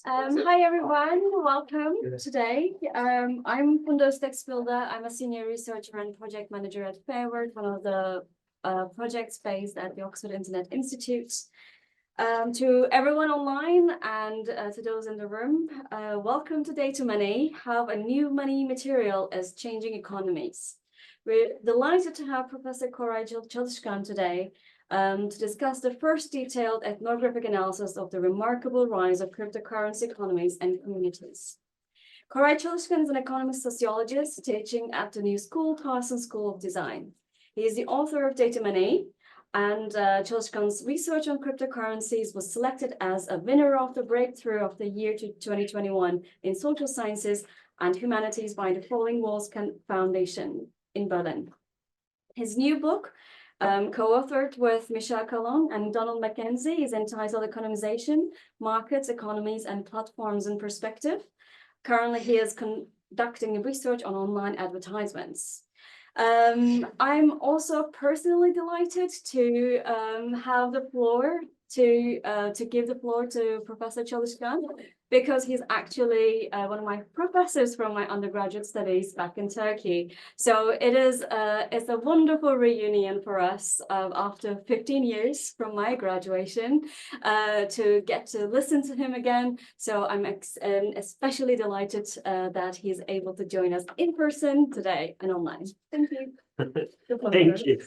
Hi everyone, welcome today. I'm Fundos Texbilda. I'm a senior researcher and project manager at fieldwork, one of the projects based at the Oxford Internet Institute. To everyone online and to those in the room, welcome to Data Money, how a new money material is changing economies. We're delighted to have Professor Koray Caliskan today to discuss the first detailed ethnographic analysis of the remarkable rise of cryptocurrency economies and communities. Koray Caliskan is an economist sociologist teaching at the New School, Towson School of Design. He is the author of Data Money, and Caliskan's research on cryptocurrencies was selected as a winner of the Breakthrough of the Year 2021 in Social Sciences and Humanities by the Falling Walls Foundation in Berlin. His new book, co-authored with Michel Calon and Donald Mackenzie, is entitled Economization, Markets, Economies, and Platforms in Perspective. Currently, he is conducting research on online advertisements. I'm also personally delighted to have the floor to give the floor to Professor Caliskan, because he's actually one of my professors from my undergraduate studies back in Turkey. So it's a wonderful reunion for us after 15 years from my graduation to get to listen to him again. So I'm especially delighted that he's able to join us in person today and online. Thank you. Thank you.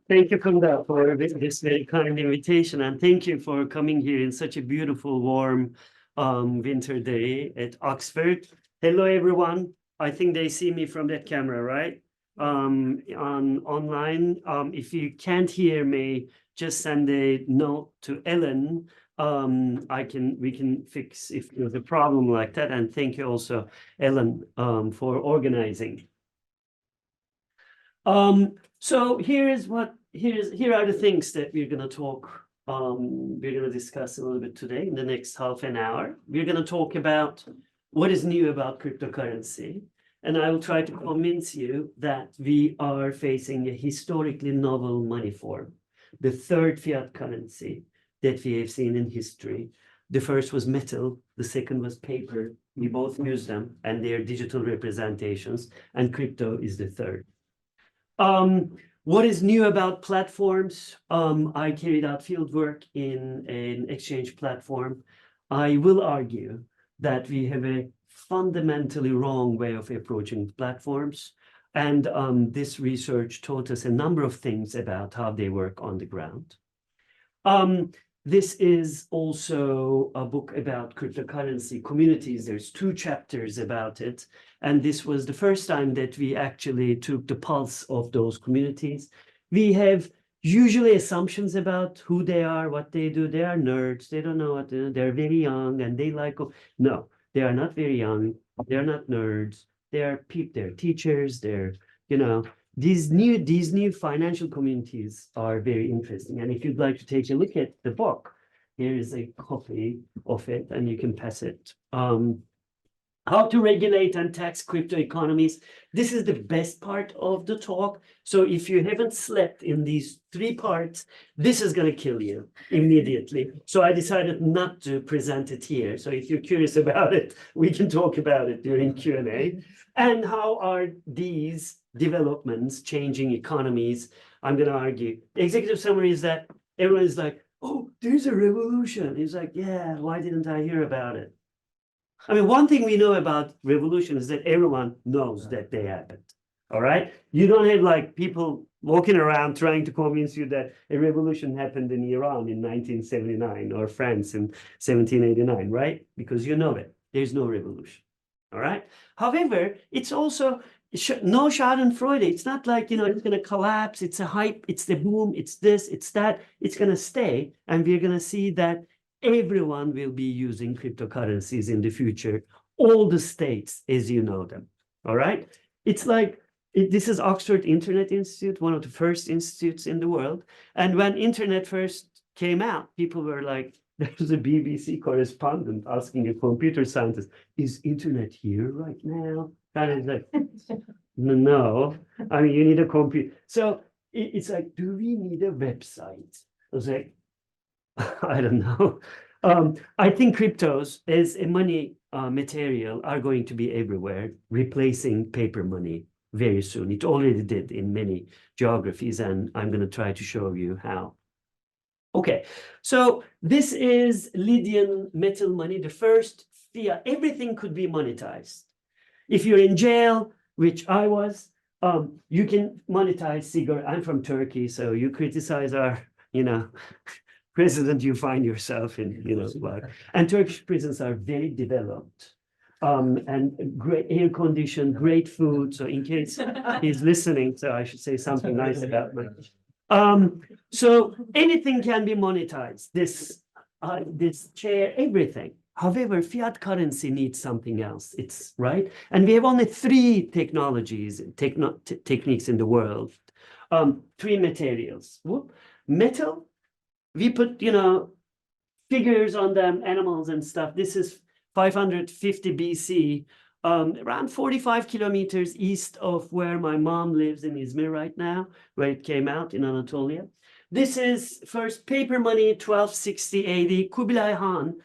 Thank you, Kunda, for this very kind invitation, and thank you for coming here in such a beautiful, warm winter day at Oxford. Hello, everyone. I think they see me from that camera, right? Online. If you can't hear me, just send a note to Ellen. We can fix if there's a problem like that. And thank you also, Ellen, for organizing. So here are the things that we're going to talk. We're going to discuss a little bit today in the next half an hour. We're going to talk about what is new about cryptocurrency, and I will try to convince you that we are facing a historically novel money form, the third fiat currency that we have seen in history. The first was metal, the second was paper. We both use them, and they are digital representations, and crypto is the third. What is new about platforms? I carried out fieldwork in an exchange platform. I will argue that we have a fundamentally wrong way of approaching platforms. And this research taught us a number of things about how they work on the ground. This is also a book about cryptocurrency communities. There's 2 chapters about it. And this was the first time that we actually took the pulse of those communities. We have usually assumptions about who they are, what they do. They are nerds. They don't know what they do. They're very young and they like. No, they are not very young. They're not nerds. They're teachers. They're, these new financial communities are very interesting. And if you'd like to take a look at the book, here is a copy of it, and you can pass it. How to regulate and tax crypto economies. This is the best part of the talk. So if you haven't slept in these 3 parts, this is going to kill you immediately. So I decided not to present it here. So if you're curious about it, we can talk about it during Q&A. And how are these developments changing economies? I'm going to argue. The executive summary is that everyone is like, oh, there's a revolution. It's like, yeah, why didn't I hear about it? I mean, one thing we know about revolution is that everyone knows that they happened. All right. You don't have like people walking around trying to convince you that a revolution happened in Iran in 1979 or France in 1789, right? Because you know it. There's no revolution. All right. However, it's also no Schadenfreude. It's not like, it's going to collapse. It's a hype. It's the boom. It's this. It's that. It's going to stay. And we're going to see that everyone will be using cryptocurrencies in the future, all the states as you know them. All right. It's like, this is Oxford Internet Institute, one of the first institutes in the world. And when internet first came out, people were like, there was a BBC correspondent asking a computer scientist, is internet here right now? And it's like, no, I mean, you need a computer. So it's like, do we need a website? I was like, I don't know. I think cryptos as a money material are going to be everywhere, replacing paper money very soon. It already did in many geographies, and I'm going to try to show you how. Okay, so this is Lydian metal money, the first fiat. Everything could be monetized. If you're in jail, which I was, you can monetize cigarette. I'm from Turkey, so you criticize our, president, you find yourself in, and Turkish prisons are very developed. And great air conditioned, great food. So in case he's listening, so I should say something nice about me. So anything can be monetized. This chair, everything. However, fiat currency needs something else. It's right, and we have only three technologies, techniques in the world. Three materials. Metal. We put, figures on them, animals and stuff. This is 550 BC, around 45 kilometers east of where my mom lives in Izmir right now, where it came out in Anatolia. This is first paper money, 1260 AD. Kublai Khan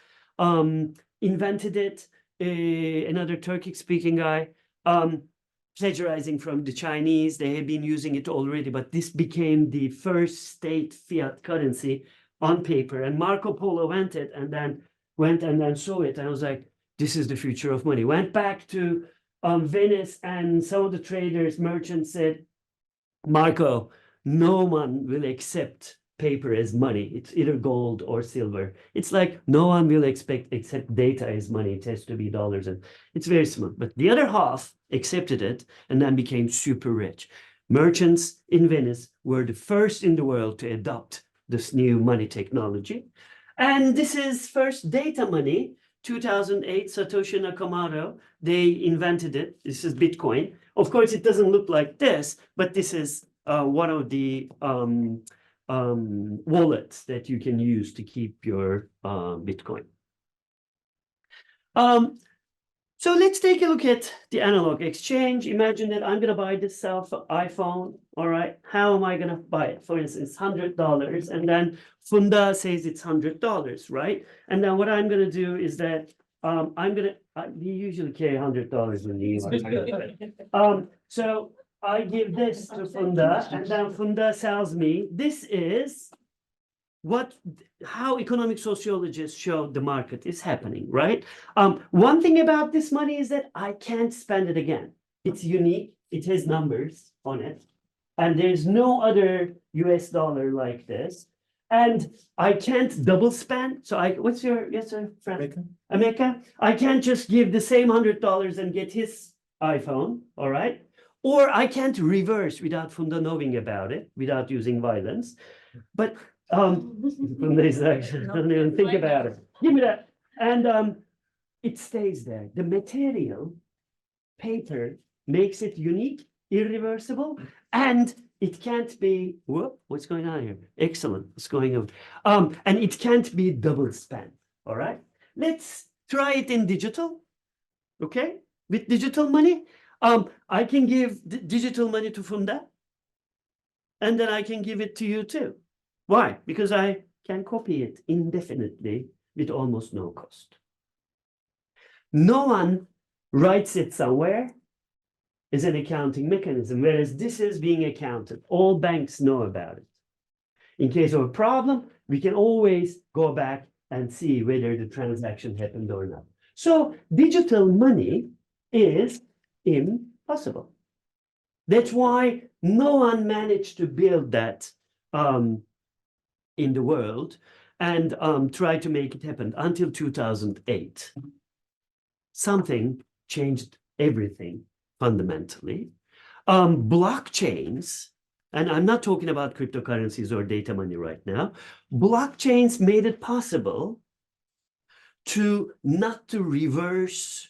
invented it, another Turkic-speaking guy, plagiarizing from the Chinese. They had been using it already, but this became the first state fiat currency on paper. And Marco Polo went and then saw it. And I was like, this is the future of money. Went back to Venice, and some of the traders, merchants said, Marco, no one will accept paper as money. It's either gold or silver. It's like no one will accept data as money. It has to be dollars, and it's very smooth. But the other half accepted it and then became super rich. Merchants in Venice were the first in the world to adopt this new money technology. And this is first data money, 2008, Satoshi Nakamoto, they invented it. This is Bitcoin. Of course, it doesn't look like this, but this is one of the wallets that you can use to keep your Bitcoin. So let's take a look at the analog exchange. Imagine that I'm going to buy this iPhone. All right. How am I going to buy it? For instance, $100. And then Funda says it's $100, right? And then what I'm going to do is that we usually carry $100 in the US. So I give this to Funda, and then Funda sells me. This is how economic sociologists show the market is happening, right? One thing about this money is that I can't spend it again. It's unique. It has numbers on it. And there's no other US dollar like this. And I can't double spend. So what's your, yes, sir, friend? America? I can't just give the same $100 and get his iPhone, all right? Or I can't reverse without Funda knowing about it, without using violence. But Funda is actually, don't even think about it. Give me that. And it stays there. The material, paper, makes it unique, irreversible, and it can't be, what's going on here? Excellent, what's going on? And it can't be double spent, all right? Let's try it in digital, okay? With digital money, I can give digital money to Funda, and then I can give it to you too. Why? Because I can copy it indefinitely with almost no cost. No one writes it somewhere as an accounting mechanism, whereas this is being accounted. All banks know about it. In case of a problem, we can always go back and see whether the transaction happened or not. So digital money is impossible. That's why no one managed to build that in the world and try to make it happen until 2008. Something changed everything fundamentally. Blockchains, and I'm not talking about cryptocurrencies or data money right now, blockchains made it possible not to reverse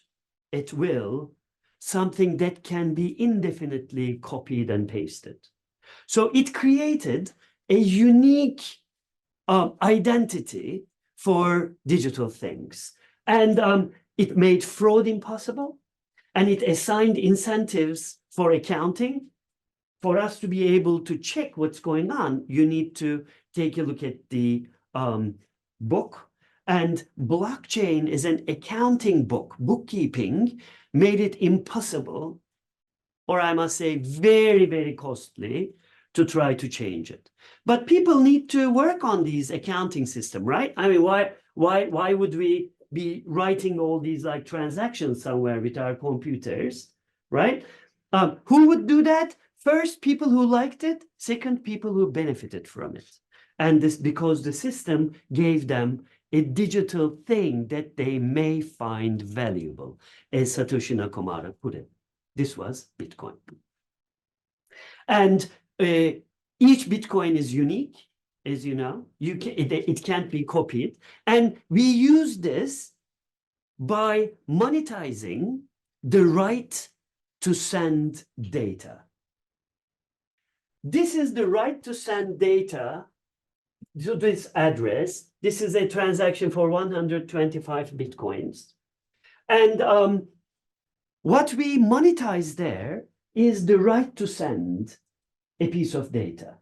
at will something that can be indefinitely copied and pasted. So it created a unique identity for digital things. And it made fraud impossible, and it assigned incentives for accounting. For us to be able to check what's going on, you need to take a look at the book And blockchain is an accounting book, bookkeeping, made it impossible, or I must say very, very costly to try to change it. But people need to work on these accounting system, right? I mean, why would we be writing all these like transactions somewhere with our computers, right? Who would do that? First, people who liked it. Second, people who benefited from it. And this because the system gave them a digital thing that they may find valuable, as Satoshi Nakamoto put it. This was Bitcoin. And each Bitcoin is unique, as you know. It can't be copied. And we use this by monetizing the right to send data. This is the right to send data to this address. This is a transaction for 125 Bitcoins. And what we monetize there is the right to send a piece of data.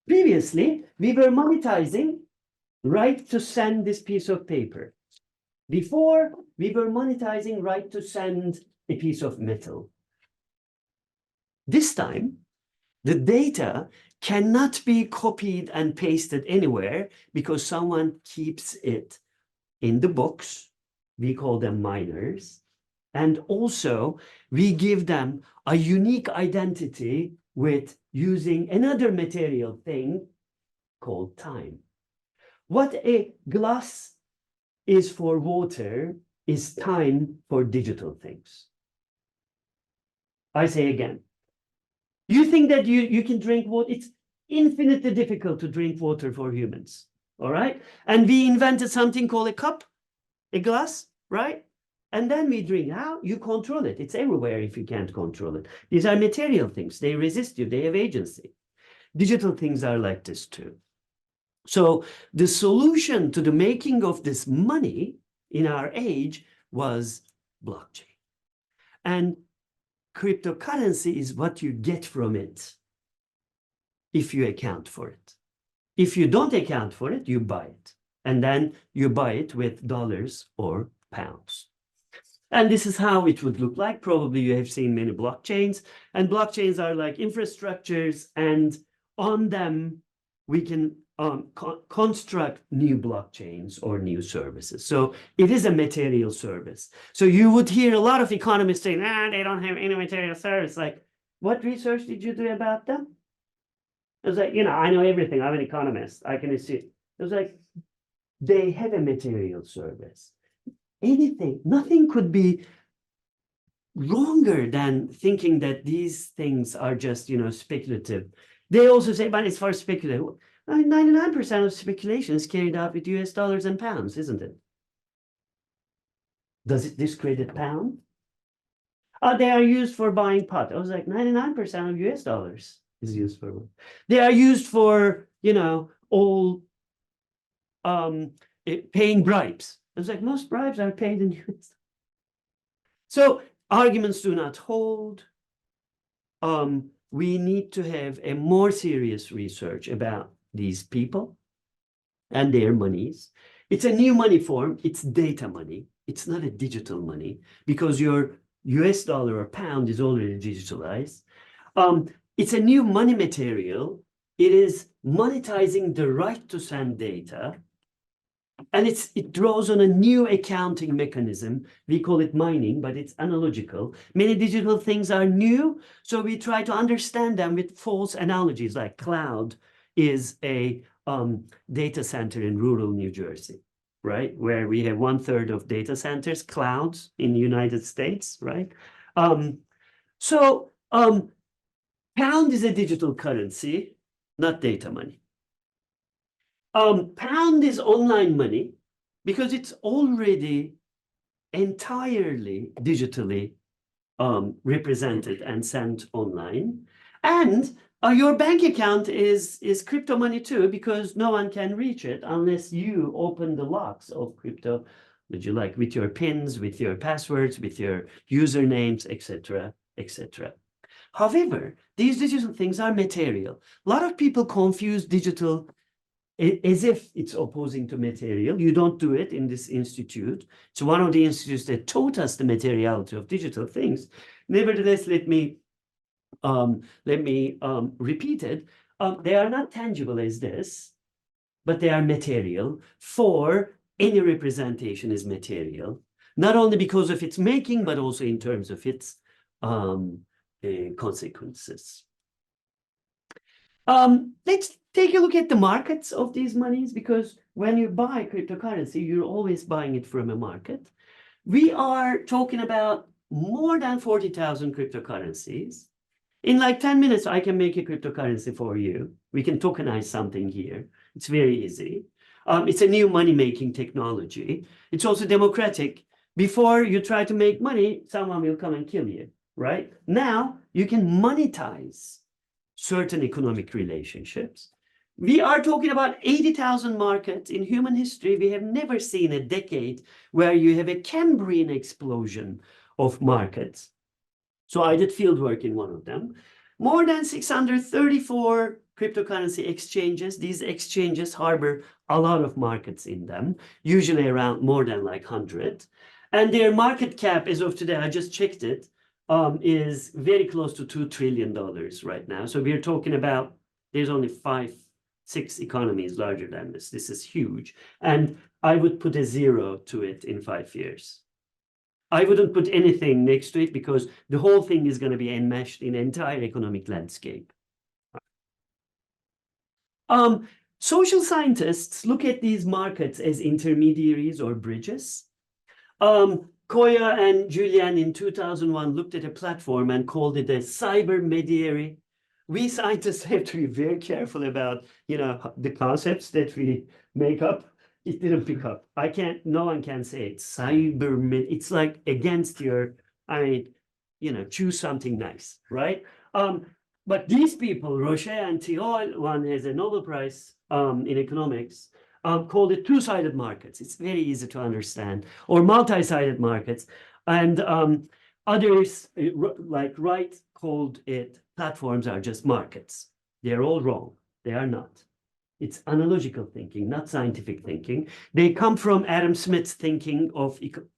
Previously, we were monetizing right to send this piece of paper. Before, we were monetizing right to send a piece of metal. This time, the data cannot be copied and pasted anywhere because someone keeps it in the books. We call them miners. And also, we give them a unique identity with using another material thing called time. What a glass is for water is time for digital things. I say again, you think that you can drink water? It's infinitely difficult to drink water for humans, all right? And we invented something called a cup, a glass, right? And then we drink. How? You control it. It's everywhere if you can't control it. These are material things. They resist you. They have agency. Digital things are like this too. So the solution to the making of this money in our age was blockchain. And cryptocurrency is what you get from it if you account for it. If you don't account for it, you buy it. And then you buy it with dollars or pounds. And this is how it would look like. Probably you have seen many blockchains. And blockchains are like infrastructures. And on them, we can construct new blockchains or new services. So it is a material service. So you would hear a lot of economists saying, they don't have any material service. Like, what research did you do about them? I was like, I know everything. I'm an economist. I can see it. It was like, they have a material service. Anything, nothing could be wronger than thinking that these things are just, speculative. They also say, but it's for speculative. 99% of speculation is carried out with US dollars and pounds, isn't it? Does it discredit pound? They are used for buying pot. I was like, 99% of US dollars is used for what? They are used for, all paying bribes. I was like, most bribes are paid in US. So arguments do not hold. We need to have a more serious research about these people and their monies. It's a new money form. It's data money. It's not a digital money because your US dollar or pound is already digitalized. It's a new money material. It is monetizing the right to send data. And it draws on a new accounting mechanism. We call it mining, but it's analogical. Many digital things are new, so we try to understand them with false analogies, like cloud is a data center in rural New Jersey, right? Where we have 1/3 of data centers, clouds in the United States, right? Pound is a digital currency, not data money. Pound is online money because it's already entirely digitally represented and sent online. And your bank account is crypto money too, because no one can reach it unless you open the locks of crypto, would you like, with your pins, with your passwords, with your usernames, etc., etc. However, these digital things are material. A lot of people confuse digital as if it's opposing to material. You don't do it in this institute. It's one of the institutes that taught us the materiality of digital things. Nevertheless, let me repeat it. They are not tangible as this, but they are material. For any representation is material, not only because of its making, but also in terms of its consequences. Let's take a look at the markets of these monies, because when you buy cryptocurrency, you're always buying it from a market. We are talking about more than 40,000 cryptocurrencies. In like 10 minutes, I can make a cryptocurrency for you. We can tokenize something here. It's very easy. It's a new money-making technology. It's also democratic. Before you try to make money, someone will come and kill you, right? Now you can monetize certain economic relationships. We are talking about 80,000 markets. In human history, we have never seen a decade where you have a Cambrian explosion of markets. So I did fieldwork in one of them. More than 634 cryptocurrency exchanges. These exchanges harbor a lot of markets in them, usually around more than like 100. And their market cap as of today, I just checked it, is very close to $2 trillion right now. So we're talking about, there's only 5-6 economies larger than this. This is huge. And I would put a 0 to it in 5 years. I wouldn't put anything next to it because the whole thing is going to be enmeshed in entire economic landscape. Social scientists look at these markets as intermediaries or bridges. Koray and Julian in 2001 looked at a platform and called it a cyber mediary. We scientists have to be very careful about, the concepts that we make up. It didn't pick up. No one can say it. Cyber, it's like against your, choose something nice, right? But these people, Roche and Thiol, one has a Nobel Prize in economics, called it two-sided markets. It's very easy to understand, or multi-sided markets. And others, like Wright, called it platforms are just markets. They're all wrong. They are not. It's analogical thinking, not scientific thinking. They come from Adam Smith's thinking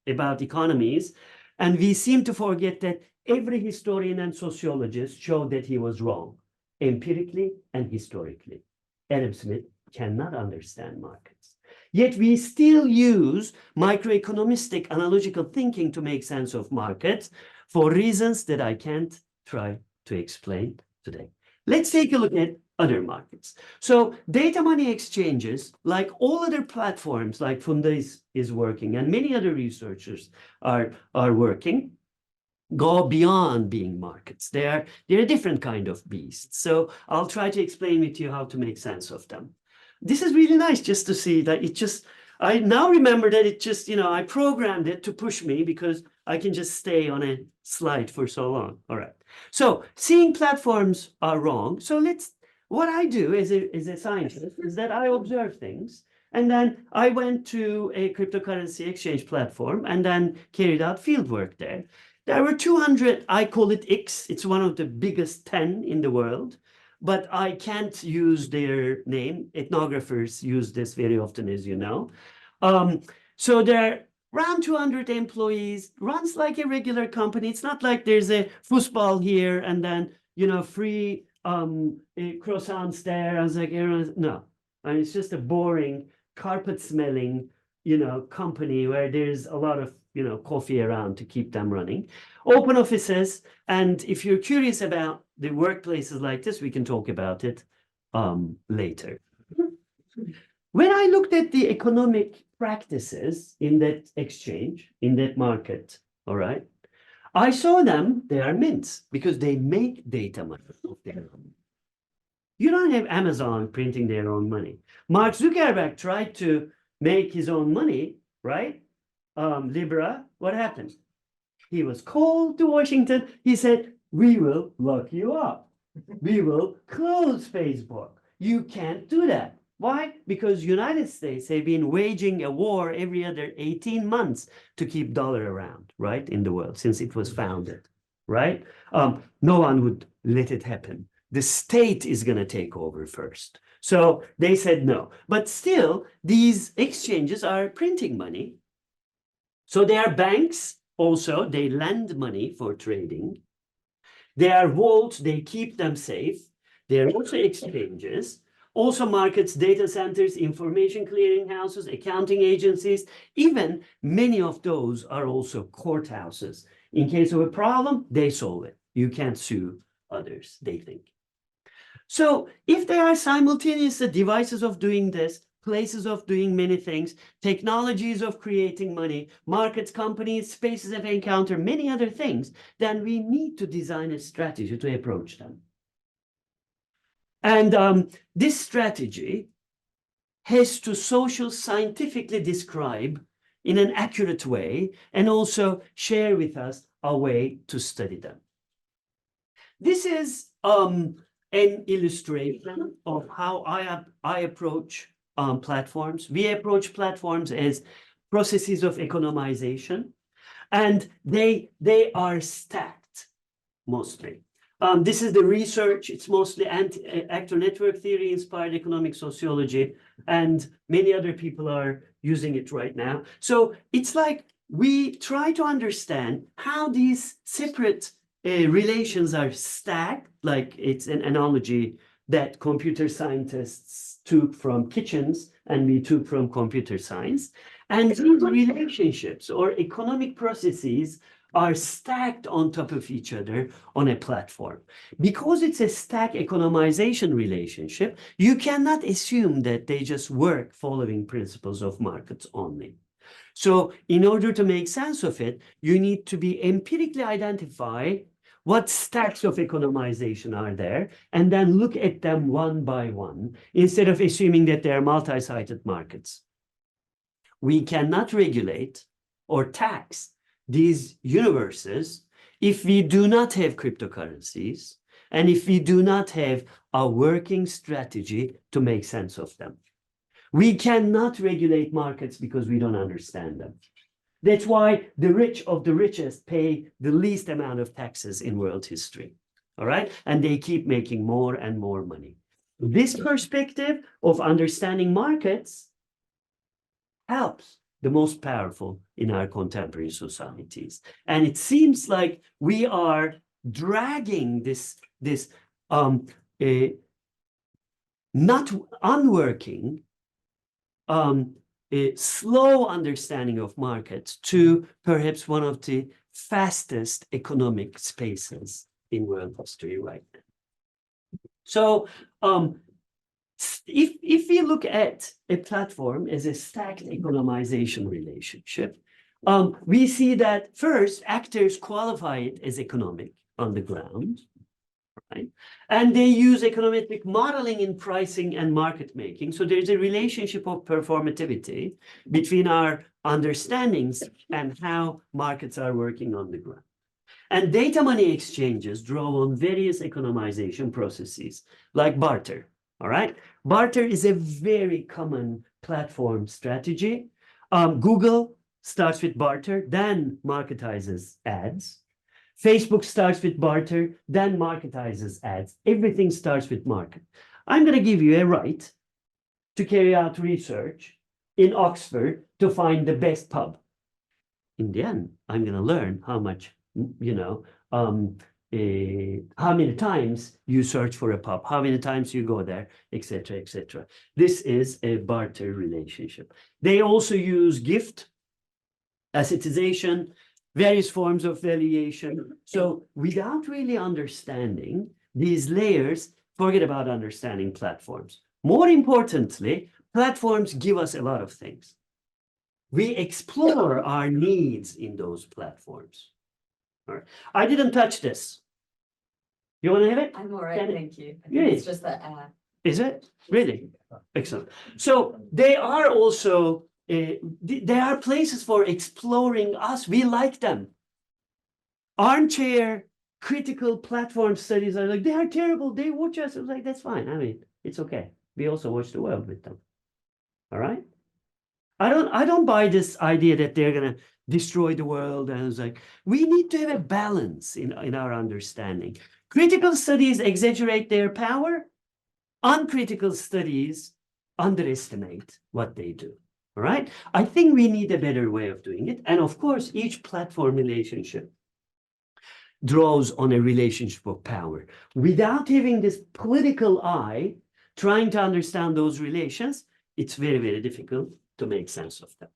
about economies. And we seem to forget that every historian and sociologist showed that he was wrong, empirically and historically. Adam Smith cannot understand markets. Yet we still use microeconomistic analogical thinking to make sense of markets for reasons that I can't try to explain today. Let's take a look at other markets. So data money exchanges, like all other platforms, like Funda is working, and many other researchers are working, go beyond being markets. They're a different kind of beast. So I'll try to explain with you how to make sense of them. This is really nice just to see that I now remember that it just, I programmed it to push me because I can just stay on a slide for so long. All right. So seeing platforms are wrong. So what I do as a scientist is that I observe things, and then I went to a cryptocurrency exchange platform and then carried out fieldwork there. There were 200, I call it X. It's one of the biggest 10 in the world, but I can't use their name. Ethnographers use this very often, as you know. So there are around 200 employees, runs like a regular company. It's not like there's a football here and then, free croissants there. I was like, no. It's just a boring, carpet-smelling, company where there's a lot of, coffee around to keep them running. Open offices, and if you're curious about the workplaces like this, we can talk about it later. When I looked at the economic practices in that exchange, in that market, all right, I saw them, they are mints, because they make data money of their own. You don't have Amazon printing their own money. Mark Zuckerberg tried to make his own money, right? Libra, what happened? He was called to Washington. He said, we will lock you up. We will close Facebook. You can't do that. Why? Because United States have been waging a war every other 18 months to keep dollar around, right, in the world since it was founded, right? No one would let it happen. The state is going to take over first. So they said no. But still, these exchanges are printing money. So they are banks also, they lend money for trading. They are vaults, they keep them safe. They are also exchanges, also markets, data centers, information clearing houses, accounting agencies. Even many of those are also courthouses. In case of a problem, they solve it. You can't sue others, they think. So if they are simultaneously devices of doing this, places of doing many things, technologies of creating money, markets, companies, spaces of encounter, many other things, then we need to design a strategy to approach them. And this strategy has to social scientifically describe in an accurate way and also share with us a way to study them. This is an illustration of how I approach platforms. We approach platforms as processes of economization, and they are stacked mostly. This is the research. It's mostly actor network theory inspired economic sociology, and many other people are using it right now. So it's like we try to understand how these separate relations are stacked, like it's an analogy that computer scientists took from kitchens and we took from computer science. And these relationships or economic processes are stacked on top of each other on a platform. Because it's a stack economization relationship, you cannot assume that they just work following principles of markets only. So in order to make sense of it, you need to be empirically identify what stacks of economization are there, and then look at them one by one, instead of assuming that they are multi-sided markets. We cannot regulate or tax these universes if we do not have cryptocurrencies, and if we do not have a working strategy to make sense of them. We cannot regulate markets because we don't understand them. That's why the rich of the richest pay the least amount of taxes in world history, all right? And they keep making more and more money. This perspective of understanding markets helps the most powerful in our contemporary societies. And it seems like we are dragging this not unworking, a slow understanding of markets to perhaps one of the fastest economic spaces in world history right now. So if we look at a platform as a stacked economization relationship, we see that first actors qualify it as economic on the ground, right? And they use econometric modeling in pricing and market making. So there's a relationship of performativity between our understandings and how markets are working on the ground. And data money exchanges draw on various economization processes like barter, all right? Barter is a very common platform strategy. Google starts with barter, then marketizes ads. Facebook starts with barter, then marketizes ads. Everything starts with market. I'm going to give you a right to carry out research in Oxford to find the best pub. In the end, I'm going to learn how much, how many times you search for a pub, how many times you go there, etc., etc. This is a barter relationship. They also use gift, assetization, various forms of valuation. So without really understanding these layers, forget about understanding platforms. More importantly, platforms give us a lot of things. We explore our needs in those platforms. All right. I didn't touch this. You want to have it? I'm all right, thank you. I think Really? it's just the air. Is it? Really? Excellent. So they are also there are places for exploring us. We like them. Armchair critical platform studies are like, they are terrible. They watch us. It's like, that's fine. I mean, it's okay. We also watch the world with them. All right. I don't buy this idea that they're going to destroy the world. And it's like, we need to have a balance in our understanding. Critical studies exaggerate their power. uncritical studies underestimate what they do. All right. I think we need a better way of doing it. And of course, each platform relationship draws on a relationship of power. Without having this political eye trying to understand those relations, it's very, very difficult to make sense of them.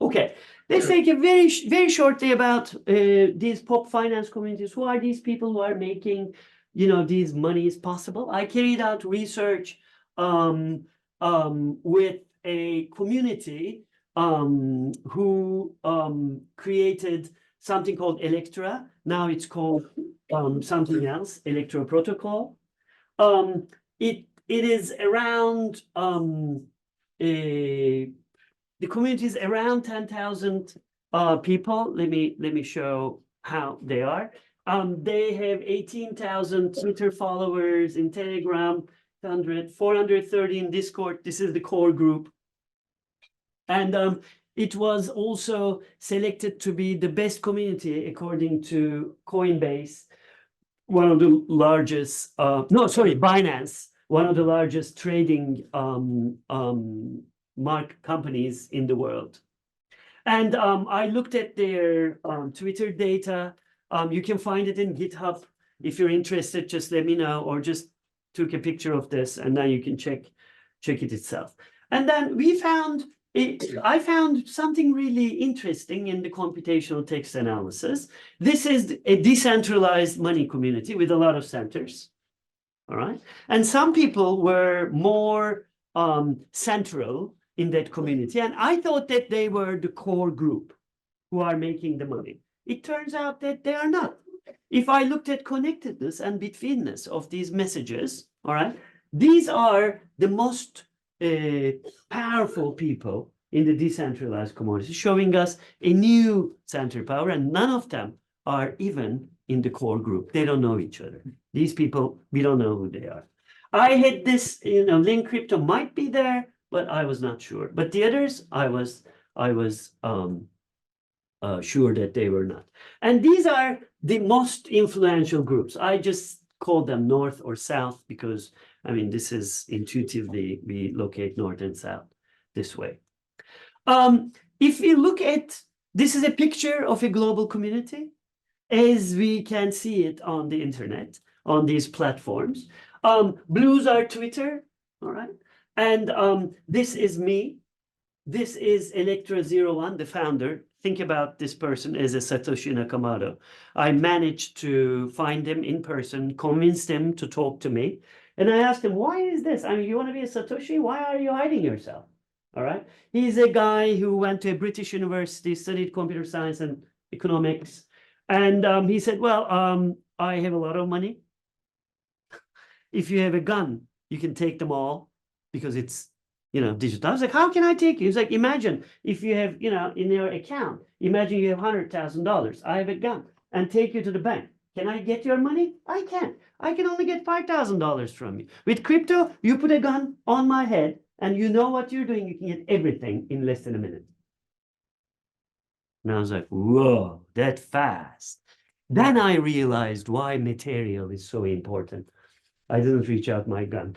Okay, let's take a very shortly about these pop finance communities. Who are these people who are making, these monies possible? I carried out research with a community who created something called Electra. Now it's called something else, Electro Protocol. It is around the community is around 10,000 people. Let me show how they are. They have 18,000 Twitter followers, in Telegram, 430 in Discord. This is the core group. And it was also selected to be the best community according to Coinbase, one of the largest, Binance, one of the largest trading companies in the world. And I looked at their Twitter data. You can find it in GitHub. If you're interested, just let me know, or just took a picture of this, and now you can check it itself. And then I found something really interesting in the computational text analysis. This is a decentralized money community with a lot of centers. All right. And some people were more central in that community. And I thought that they were the core group who are making the money. It turns out that they are not. If I looked at connectedness and betweenness of these messages, all right, these are the most powerful people in the decentralized community, showing us a new center power, and none of them are even in the core group. They don't know each other. These people, we don't know who they are. I had this, Link Crypto might be there, but I was not sure. But the others, I was sure that they were not. And these are the most influential groups. I just call them North or South because, this is intuitively, we locate North and South this way. If we look at, this is a picture of a global community, as we can see it on the internet, on these platforms. Blues are Twitter, all right? And this is me. This is Electra01, the founder. Think about this person as a Satoshi Nakamoto. I managed to find him in person, convinced him to talk to me. And I asked him, why is this? You want to be a Satoshi? Why are you hiding yourself? All right. He's a guy who went to a British university, studied computer science and economics. And he said, well, I have a lot of money. If you have a gun, you can take them all because it's, digital. I was like, how can I take you? He's like, imagine if you have, in your account, imagine you have $100,000. I have a gun and take you to the bank. Can I get your money? I can't. I can only get $5,000 from you. With crypto, you put a gun on my head and you know what you're doing. You can get everything in less than a minute. And I was like, whoa, that fast. Then I realized why material is so important. I didn't reach out my gun.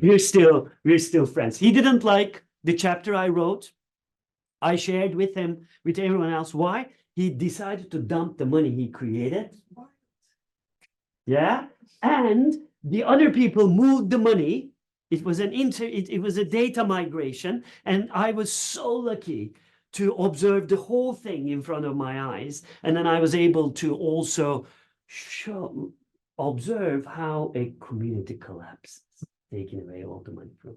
We're still friends. He didn't like the chapter I wrote. I shared with him, with everyone else. Why? He decided to dump the money he created. Yeah. And the other people moved the money. It was it was a data migration. And I was so lucky to observe the whole thing in front of my eyes. And then I was able to also observe how a community collapses, taking away all the money from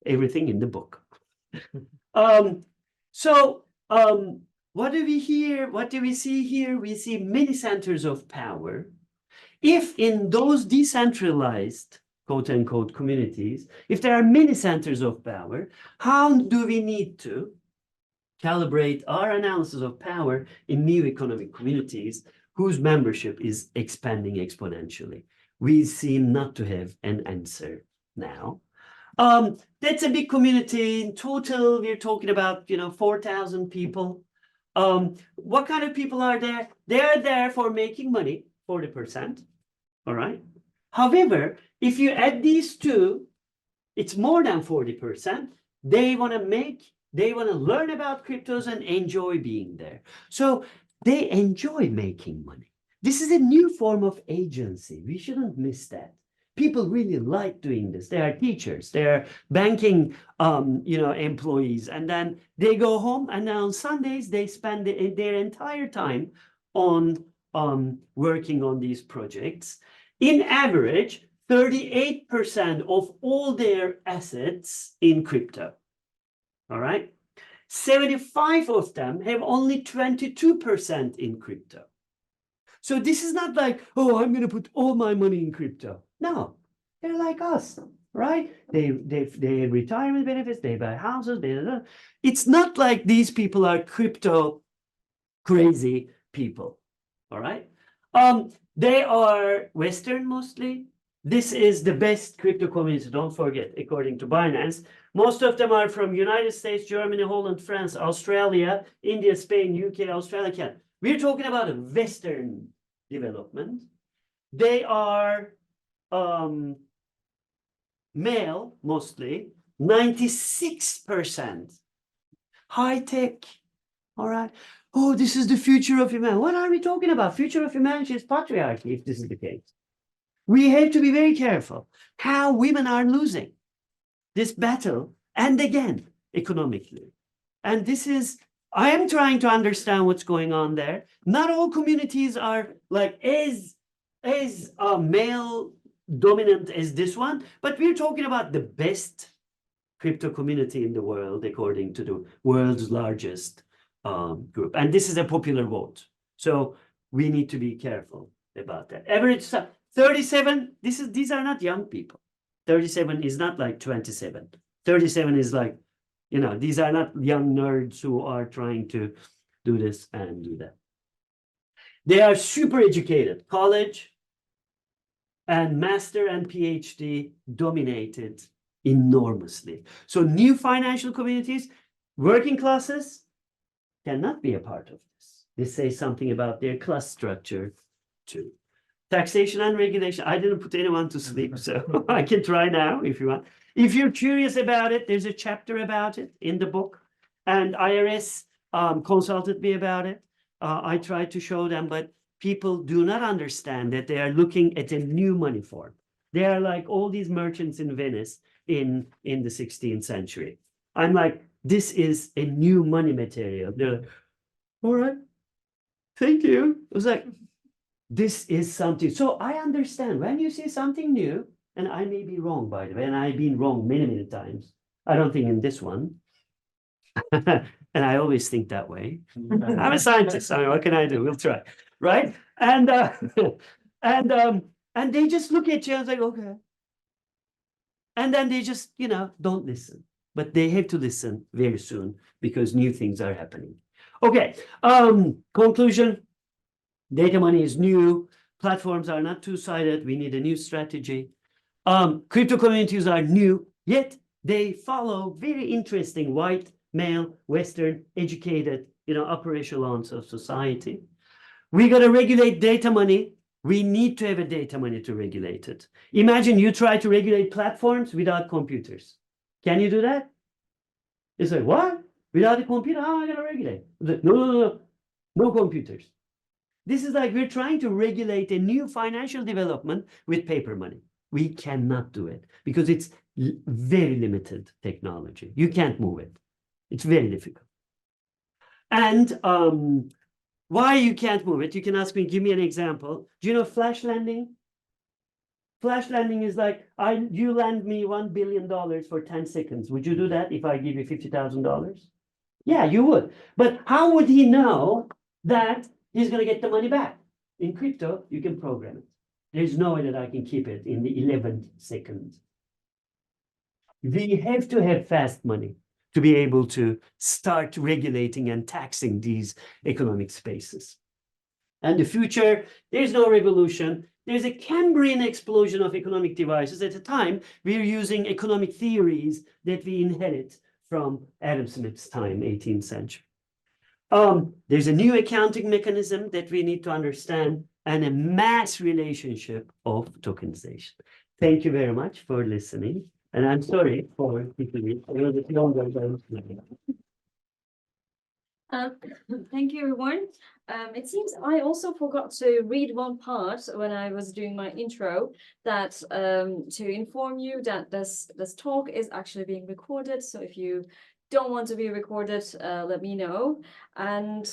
everything in the book. What do we hear? What do we see here? We see many centers of power. If in those decentralized, quote unquote, communities, if there are many centers of power, how do we need to calibrate our analysis of power in new economic communities whose membership is expanding exponentially? We seem not to have an answer now. That's a big community. In total, we're talking about 4,000 people. What kind of people are there? They are there for making money, 40%. All right. However, if you add these two, it's more than 40%. They want to learn about cryptos and enjoy being there. So they enjoy making money. This is a new form of agency. We shouldn't miss that. People really like doing this. They are teachers, they are banking employees, and then they go home, and then on Sundays they spend their entire time on working on these projects. In average, 38% of all their assets in crypto. All right. 75 of them have only 22% in crypto. So this is not like, oh, I'm going to put all my money in crypto. No, they're like us, right? They have retirement benefits, they buy houses. It's not like these people are crypto crazy people. All right. They are Western mostly. This is the best crypto community, don't forget, according to Binance. Most of them are from United States, Germany, Holland, France, Australia, India, Spain, UK, Australia, Canada. We're talking about a Western development. They are male, mostly, 96%. High tech, all right? Oh, this is the future of humanity. What are we talking about? Future of humanity is patriarchy, if this is the case. We have to be very careful how women are losing this battle, and again, economically. And this is, I am trying to understand what's going on there. Not all communities are like as male dominant as this one, but we're talking about the best crypto community in the world, according to the world's largest group. And this is a popular vote. So we need to be careful about that. Average 37, these are not young people. 37 is not like 27. 37 is like, these are not young nerds who are trying to do this and do that. They are super educated. College and master and PhD dominated enormously. So new financial communities, working classes cannot be a part of this. This says something about their class structure too. Taxation and regulation. I didn't put anyone to sleep, so I can try now if you want. If you're curious about it, there's a chapter about it in the book, and IRS consulted me about it. I tried to show them, but people do not understand that they are looking at a new money form. They are like all these merchants in Venice in the 16th century. I'm like, this is a new money material. They're like, all right, thank you. I was like, this is something. So I understand when you see something new, and I may be wrong, by the way, and I've been wrong many, many times. I don't think in this one. And I always think that way. I'm a scientist. I mean, what can I do? We'll try, right? And they just look at you and say, okay. And then they just, don't listen. But they have to listen very soon because new things are happening. Okay. Conclusion. Data money is new. Platforms are not two-sided. We need a new strategy. Crypto communities are new, yet they follow very interesting white, male, Western, educated, upper echelons of society. We got to regulate data money. We need to have a data money to regulate it. Imagine you try to regulate platforms without computers. Can you do that? It's like, what? Without a computer, how am I going to regulate? No computers. This is like we're trying to regulate a new financial development with paper money. We cannot do it because it's very limited technology. You can't move it. It's very difficult. And why you can't move it? You can ask me, give me an example. Do you know flash lending? Flash lending is like, you lend me $1 billion for 10 seconds. Would you do that if I give you $50,000? Yeah, you would. But how would he know that he's going to get the money back? In crypto, you can program it. There's no way that I can keep it in the 11th second. We have to have fast money to be able to start regulating and taxing these economic spaces. And the future, there's no revolution. There's a Cambrian explosion of economic devices. At the time, we're using economic theories that we inherit from Adam Smith's time, 18th century. There's a new accounting mechanism that we need to understand and a mass relationship of tokenization. Thank you very much for listening. And I'm sorry for keeping it a little bit longer than Thank you, everyone. It seems I also forgot to read one part when I was doing my intro, that to inform you that this talk is actually being recorded. So if you don't want to be recorded, let me know. And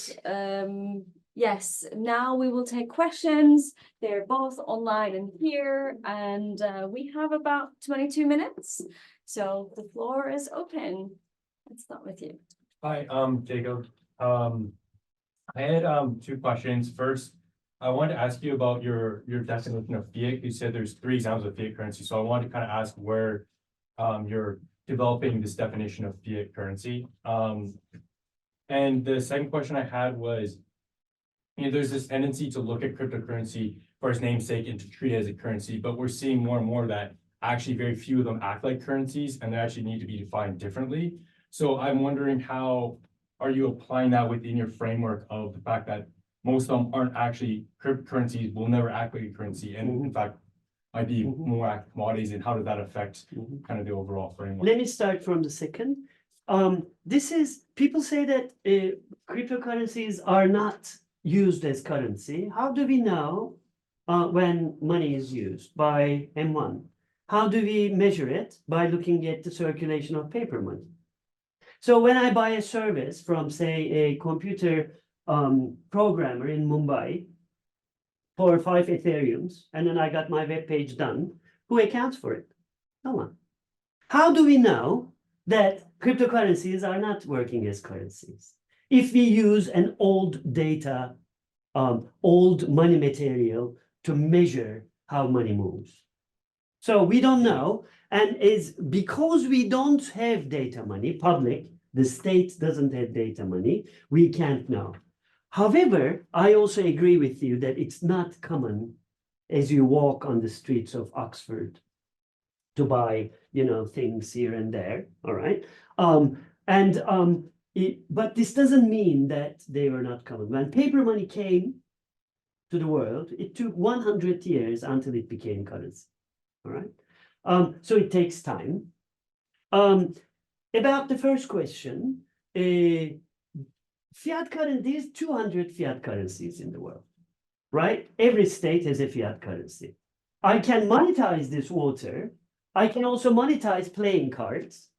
yes, now we will take questions. They're both online and here, and we have about 22 minutes. So the floor is open. Let's start with you. Hi, Jacob. I had two questions. First, I wanted to ask you about your definition of fiat. You said there's 3 examples of fiat currency. So I wanted to kind of ask where you're developing this definition of fiat currency. And the second question I had was, there's this tendency to look at cryptocurrency for its namesake and to treat it as a currency, but we're seeing more and more that actually very few of them act like currencies and they actually need to be defined differently. So I'm wondering, how are you applying that within your framework of the fact that most of them aren't actually cryptocurrencies, will never act like a currency, and in fact might be more act commodities, and how does that affect kind of the overall framework? Let me start from the second. This is, people say that cryptocurrencies are not used as currency. How do we know when money is used? By M1. How do we measure it? By looking at the circulation of paper money. So when I buy a service from, say, a computer programmer in Mumbai for 5 Ethereums, and then I got my web page done, who accounts for it? No one. How do we know that cryptocurrencies are not working as currencies? If we use an old data, old money material to measure how money moves. So we don't know, and is because we don't have data money, public, the state doesn't have data money, we can't know. However, I also agree with you that it's not common as you walk on the streets of Oxford to buy, things here and there, all right? But this doesn't mean that they were not common. When paper money came to the world, it took 100 years until it became currency. All right. So it takes time. About the first question, fiat currency, there's 200 fiat currencies in the world, right? Every state has a fiat currency. I can monetize this water. I can also monetize playing cards.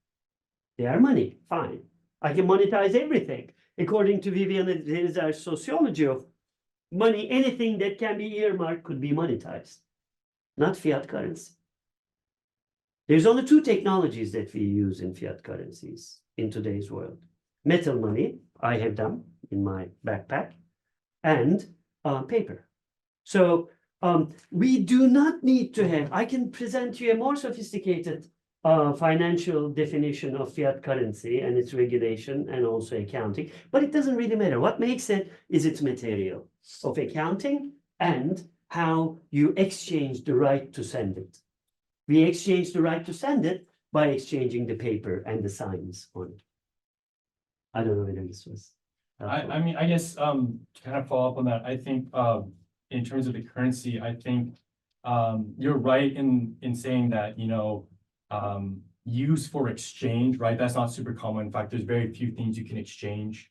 They are money, fine. I can monetize everything. According to Vivian, there is our sociology of money. Anything that can be earmarked could be monetized. Not fiat currency. There's only 2 technologies that we use in fiat currencies in today's world. Metal money, I have them in my backpack, and paper. So we do not need to have, I can present you a more sophisticated financial definition of fiat currency and its regulation and also accounting, but it doesn't really matter. What makes it is its material of accounting and how you exchange the right to send it. We exchange the right to send it by exchanging the paper and the signs on it. I don't know whether this was. I mean, I guess to kind of follow up on that, I think in terms of the currency, I think you're right in saying that, use for exchange, right? That's not super common. In fact, there's very few things you can exchange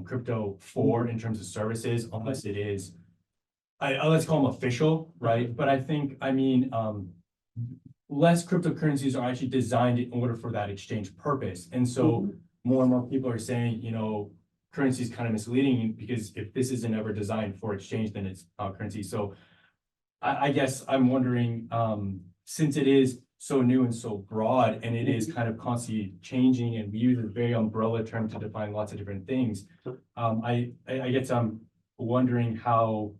crypto for in terms of services, unless it is, let's call them official, right? But I think, less cryptocurrencies are actually designed in order for that exchange purpose. And so more and more people are saying, currency is kind of misleading, because if this isn't ever designed for exchange, then it's currency. So I guess I'm wondering, since it is so new and so broad, and it is kind of constantly changing, and we use a very umbrella term to define lots of different things, I guess I'm wondering how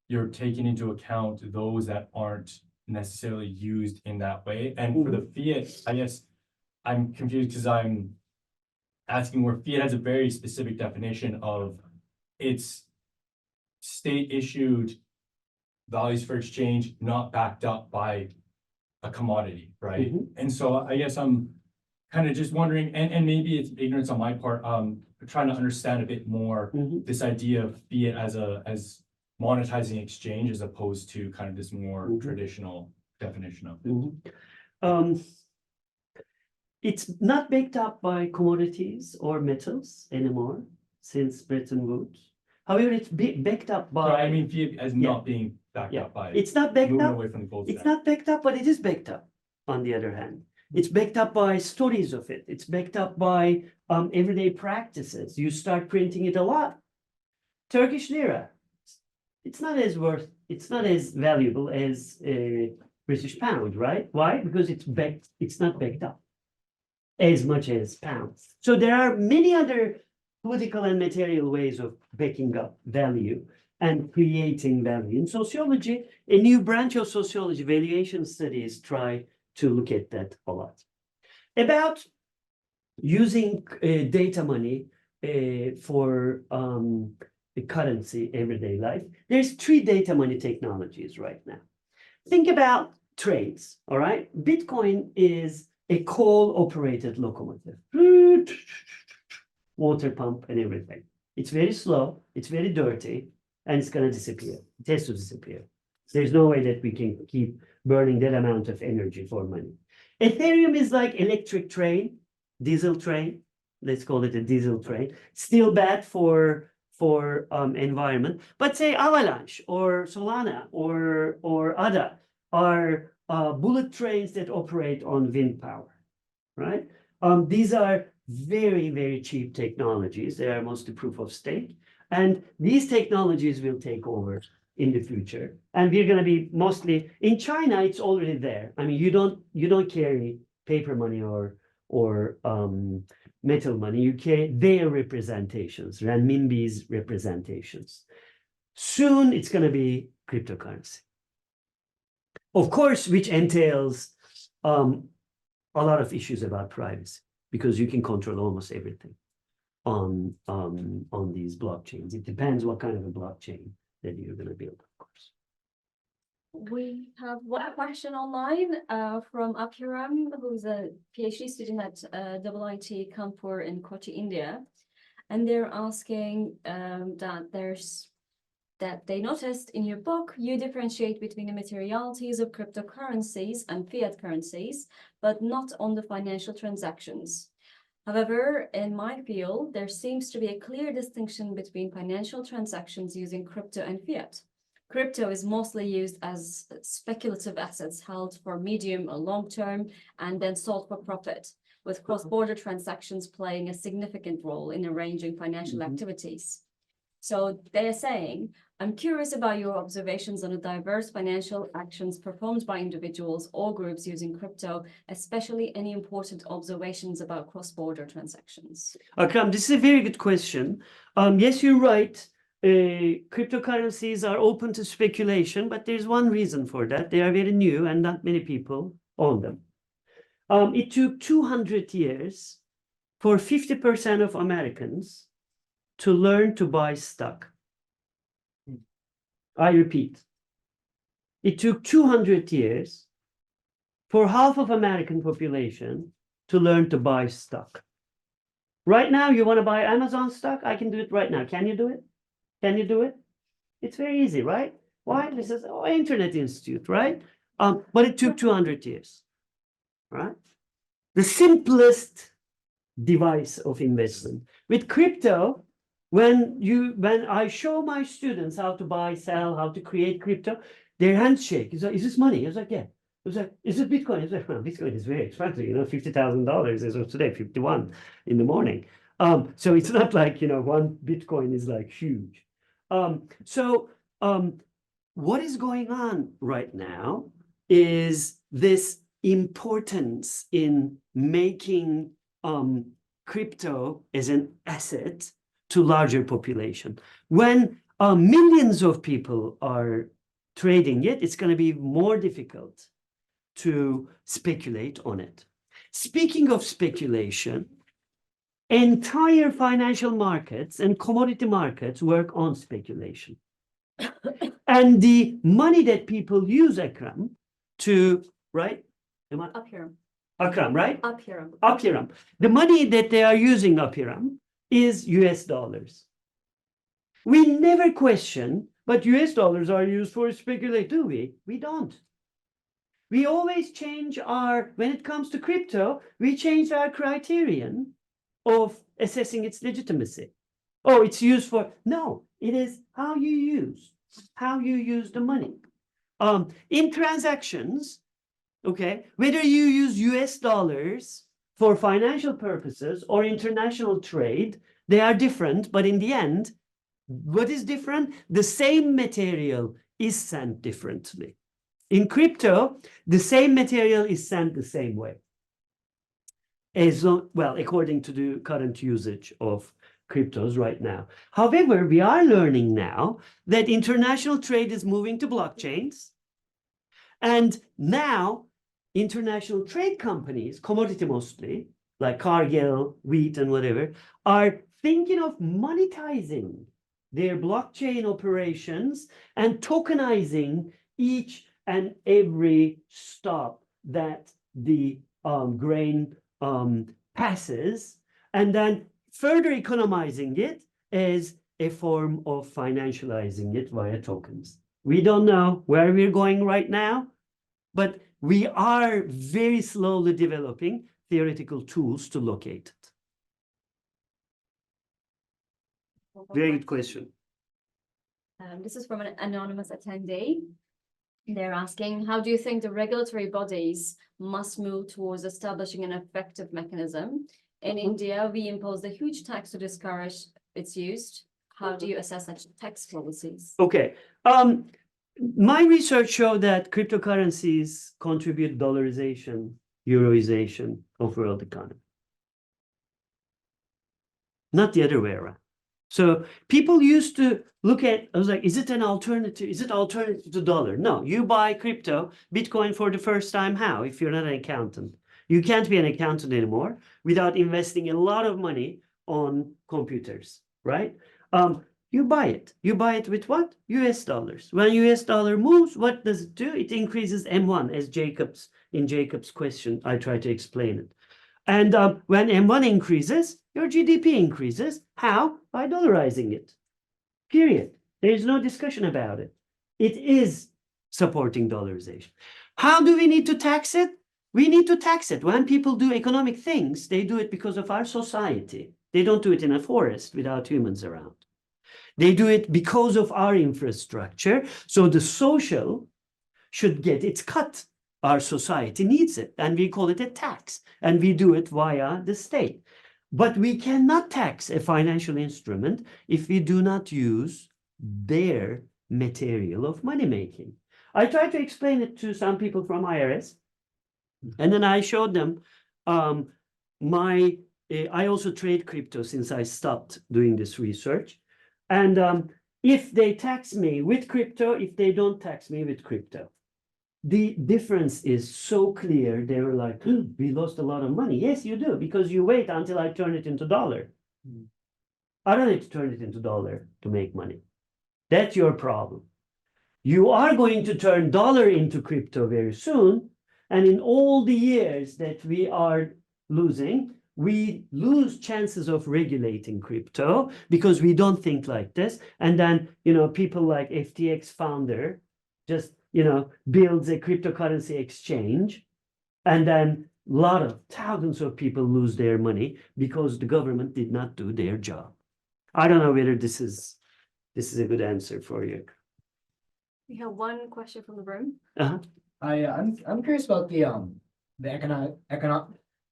you're taking into account those that aren't necessarily used in that way. And for the fiat, I guess I'm confused, because I'm asking where fiat has a very specific definition of its state issued values for exchange, not backed up by a commodity, right? And so I guess I'm kind of just wondering, and maybe it's ignorance on my part, trying to understand a bit more this idea of fiat as monetizing exchange as opposed to kind of this more Mhm. traditional definition of it. Mhm. It's not backed up by commodities or metals anymore since Bretton Woods. However, it's backed up So by. I mean, fiat as Yeah. not being backed Yeah, up by it's not backed moving up. away from the gold It's standard. not backed up, but it is backed up. On the other hand, it's backed up by stories of it. It's backed up by everyday practices. You start printing it a lot. Turkish lira. It's not as valuable as a British pound, right? Why? Because it's not backed up as much as pounds. So there are many other political and material ways of backing up value and creating value. In sociology, a new branch of sociology, valuation studies, try to look at that a lot. About using data money for the currency everyday life, there's 3 data money technologies right now. Think about trades, all right? Bitcoin is a coal-operated locomotive. Water pump and everything. It's very slow, it's very dirty, and it's going to disappear. It has to disappear. There's no way that we can keep burning that amount of energy for money. Ethereum is like electric train, diesel train. Let's call it a diesel train. Still bad for environment, but say Avalanche or Solana or ADA are bullet trains that operate on wind power, right? These are very, very cheap technologies. They are mostly proof of stake. And these technologies will take over in the future. And we're going to be mostly in China, it's already there. I mean, you don't carry paper money or metal money. You carry their representations, renminbi's representations. Soon it's going to be cryptocurrency. Of course, which entails a lot of issues about privacy, because you can control almost everything on these blockchains. It depends what kind of a blockchain that you're going to build, of course. We have one question online from Apiram, who's a PhD student at IIT Kanpur in Kochi, India. And they're asking that they noticed in your book, you differentiate between the materialities of cryptocurrencies and fiat currencies, but not on the financial transactions. However, in my field, there seems to be a clear distinction between financial transactions using crypto and fiat. Crypto is mostly used as speculative assets held for medium or long term and then sold for profit, with cross-border transactions playing a significant role in arranging financial activities. So they're saying, I'm curious about your observations on the diverse financial actions performed by individuals or groups using crypto, especially any important observations about cross-border transactions. Akram, this is a very good question. Yes, you're right. Cryptocurrencies are open to speculation, but there's one reason for that. They are very new and not many people own them. It took 200 years for 50% of Americans to learn to buy stock. I repeat, it took 200 years for half of American population to learn to buy stock. Right now, you want to buy Amazon stock? I can do it right now. Can you do it? Can you do it? It's very easy, right? Why? This is Internet Institute, right? But it took 200 years, right? The simplest device of investment. With crypto, when I show my students how to buy, sell, how to create crypto, their hands shake. Is this money? I was like, yeah. I was like, is it Bitcoin? I was like, well, Bitcoin is very expensive, $50,000 as of today, 51 in the morning. So it's not like, one Bitcoin is like huge. What is going on right now is this importance in making crypto as an asset to larger population. When millions of people are trading it, it's going to be more difficult to speculate on it. Speaking of speculation, entire financial markets and commodity markets work on speculation. And the money that people use, Akram, to, right? Apiram. Akram, right? Apiram. Apiram. The money that they are using, Apiram, is US dollars. We never question But US dollars are used for speculate, do we? We don't. We always change when it comes to crypto, we change our criterion of assessing its legitimacy. Oh, it's used for, no, it is how you use the money. In transactions, okay, whether you use US dollars for financial purposes or international trade, they are different, but in the end, what is different? The same material is sent differently. In crypto, the same material is sent the same way. Well, according to the current usage of cryptos right now. However, we are learning now that international trade is moving to blockchains. And now international trade companies, commodity mostly, like Cargill, wheat, and whatever, are thinking of monetizing their blockchain operations and tokenizing each and every stop that the grain passes, and then further economizing it as a form of financializing it via tokens. We don't know where we're going right now, but we are very slowly developing theoretical tools to locate it. Very good question. This is from an anonymous attendee. They're asking, how do you think the regulatory bodies must move towards establishing an effective mechanism? In India, we imposed a huge tax to discourage its use. How do you assess such tax policies? Okay. My research showed that cryptocurrencies contribute dollarization, euroization of world economy. Not the other way around. So people used to look at, I was like, is it an alternative? Is it alternative to dollar? No, you buy crypto, Bitcoin for the first time. How? If you're not an accountant. You can't be an accountant anymore without investing a lot of money on computers, right? You buy it. You buy it with what? US dollars. When US dollar moves, what does it do? It increases M1, as in Jacob's question, I try to explain it. And when M1 increases, your GDP increases. How? By dollarizing it. Period. There is no discussion about it. It is supporting dollarization. How do we need to tax it? We need to tax it. When people do economic things, they do it because of our society. They don't do it in a forest without humans around. They do it because of our infrastructure. So the social should get its cut. Our society needs it, and we call it a tax, and we do it via the state. But we cannot tax a financial instrument if we do not use their material of money making. I tried to explain it to some people from IRS, and then I showed them I also trade crypto since I stopped doing this research. And if they tax me with crypto, if they don't tax me with crypto, the difference is so clear. They were like, we lost a lot of money. Yes, you do, because you wait until I turn it into dollar. I don't need to turn it into dollar to make money. That's your problem. You are going to turn dollar into crypto very soon. And in all the years that we are losing, we lose chances of regulating crypto because we don't think like this. And then, people like FTX founder just, builds a cryptocurrency exchange. And then thousands of people lose their money because the government did not do their job. I don't know whether this is a good answer for you. We have one question from the room. I'm curious about the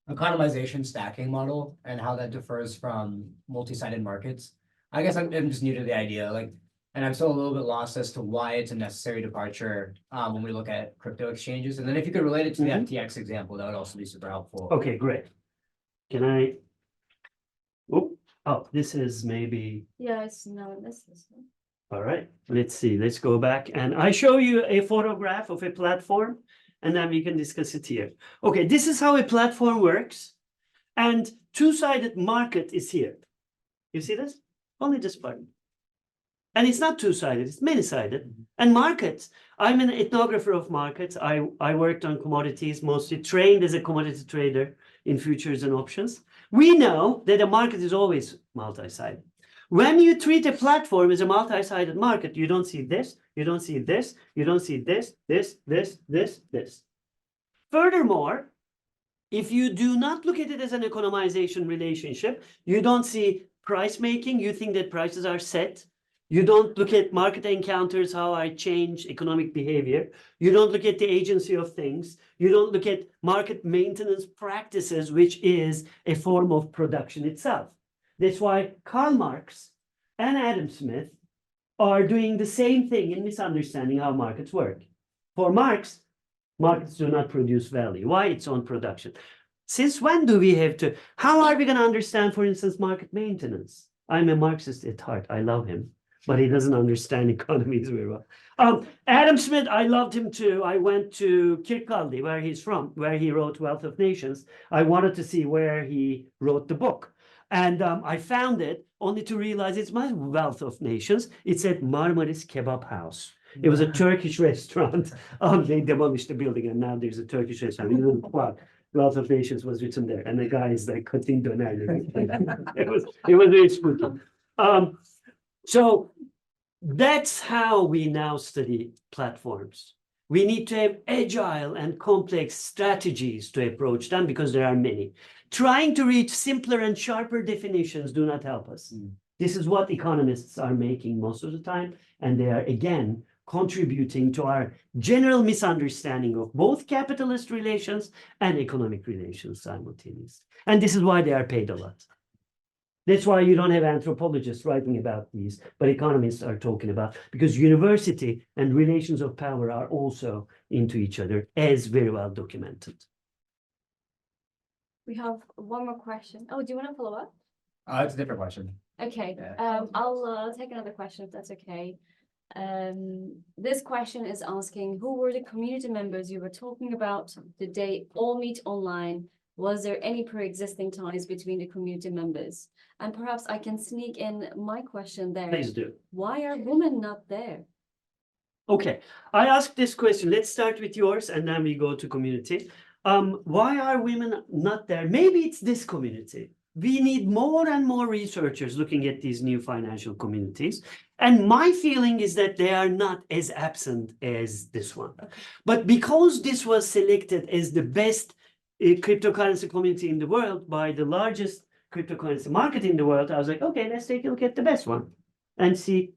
economization stacking model and how that differs from multi-sided markets. I guess I'm just new to the idea, and I'm still a little bit lost as to why it's a necessary departure when we look at crypto exchanges. And then if you could relate it to the FTX example, that would also be super helpful. Okay, great. Can I? Oh, this is maybe. Yeah, this is. All right, let's see. Let's go back, and I show you a photograph of a platform, and then we can discuss it here. Okay, this is how a platform works, and two-sided market is here. You see this? Only this part. And it's not two-sided, it's many-sided. And markets, I'm an ethnographer of markets. I worked on commodities, mostly trained as a commodity trader in futures and options. We know that a market is always multi-sided. When you treat a platform as a multi-sided market, you don't see this, you don't see this, you don't see this, this. Furthermore, if you do not look at it as an economization relationship, you don't see price making, you think that prices are set. You don't look at market encounters, how I change economic behavior. You don't look at the agency of things. You don't look at market maintenance practices, which is a form of production itself. That's why Karl Marx and Adam Smith are doing the same thing in misunderstanding how markets work. For Marx, markets do not produce value. Why? It's on production. Since when do we have to, how are we going to understand, for instance, market maintenance? I'm a Marxist at heart. I love him, but he doesn't understand economies very well. Adam Smith, I loved him too. I went to Kirkcaldy, where he's from, where he wrote Wealth of Nations. I wanted to see where he wrote the book. And I found it only to realize it's my Wealth of Nations. It's at Marmaris Kebab House. It was a Turkish restaurant. They demolished the building and now there's a Turkish restaurant. Wealth of Nations was written there. And the guy is like cutting doner. It was very spooky. So that's how we now study platforms. We need to have agile and complex strategies to approach them because there are many. Trying to reach simpler and sharper definitions do not help us. This is what economists are making most of the time. And they are, again, contributing to our general misunderstanding of both capitalist relations and economic relations simultaneously. And this is why they are paid a lot. That's why you don't have anthropologists writing about these, but economists are talking about, because university and relations of power are also into each other, as very well documented. We have one more question. Oh, do you want to follow up? It's a different question. Okay, Yeah. I'll take another question if that's okay. This question is asking, who were the community members you were talking about? Did they all meet online? Was there any pre-existing ties between the community members? And perhaps I can sneak in my question there. Please do. Why are women not there? Okay, I asked this question. Let's start with yours and then we go to community. Why are women not there? Maybe it's this community. We need more and more researchers looking at these new financial communities. And my feeling is that they are not as absent as this one. Okay. But because this was selected as the best cryptocurrency community in the world by the largest cryptocurrency market in the world, I was like, okay, let's take a look at the best one and see.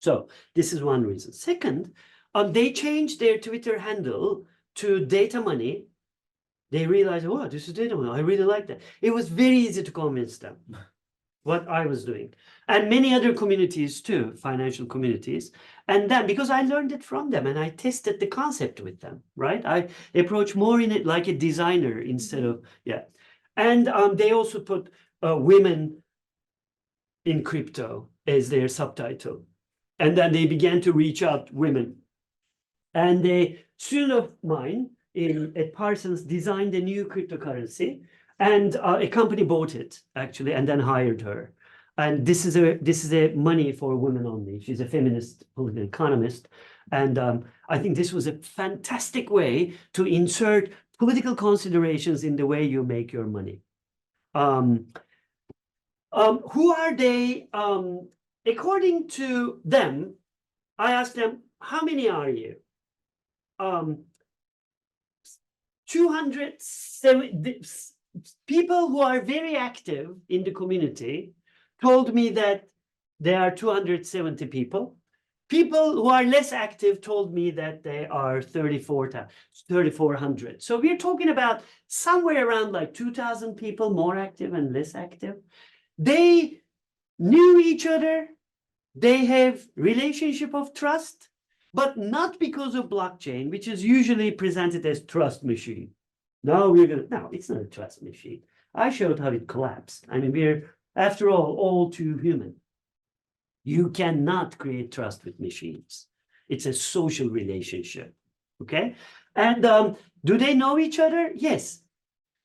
So this is one reason. Second, they changed their Twitter handle to data money. They realized, oh, this is data money. I really like that. It was very easy to convince them what I was doing. And many other communities too, financial communities. And then because I learned it from them and I tested the concept with them, right? I approach more in it like a designer instead of, yeah. And they also put women in crypto as their subtitle. And then they began to reach out women. And a student of mine at Parsons designed a new cryptocurrency, and a company bought it actually, and then hired her. And this is a money for women only. She's a feminist political economist, and I think this was a fantastic way to insert political considerations in the way you make your money. Who are they? According to them, I asked them, how many are you? 270 people who are very active in the community told me that there are 270 people. People who are less active told me that they are 3,400. So we're talking about somewhere around like 2,000 people more active and less active. They knew each other. They have relationship of trust, but not because of blockchain, which is usually presented as trust machine. No, it's not a trust machine. I showed how it collapsed. I mean, we're, after all too human. You cannot create trust with machines. It's a social relationship, okay? And do they know each other? Yes.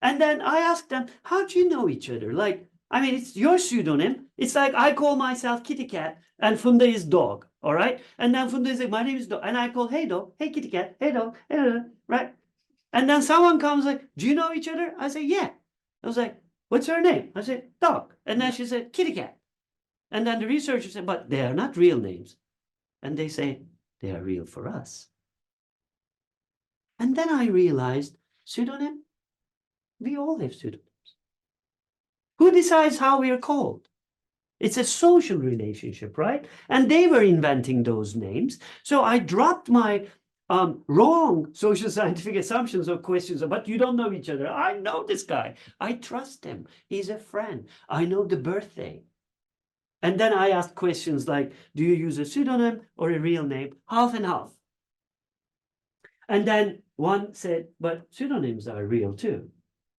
And then I asked them, how do you know each other? Like, I mean, it's your pseudonym. It's like I call myself Kitty Cat and Funda is dog, all right? And then Funda is like, my name is dog. And I call, hey dog, hey Kitty Cat, hey dog, right? And then someone comes like, do you know each other? I say, yeah. I was like, what's her name? I said, dog. And then she said, Kitty Cat. And then the researchers say, but they are not real names. And they say, they are real for us. And then I realized, pseudonym, we all have pseudonyms. Who decides how we are called? It's a social relationship, right? And they were inventing those names. So I dropped my wrong social scientific assumptions or questions, but you don't know each other. I know this guy. I trust him. He's a friend. I know the birthday. And then I asked questions like, do you use a pseudonym or a real name? Half and half. And then one said, but pseudonyms are real too.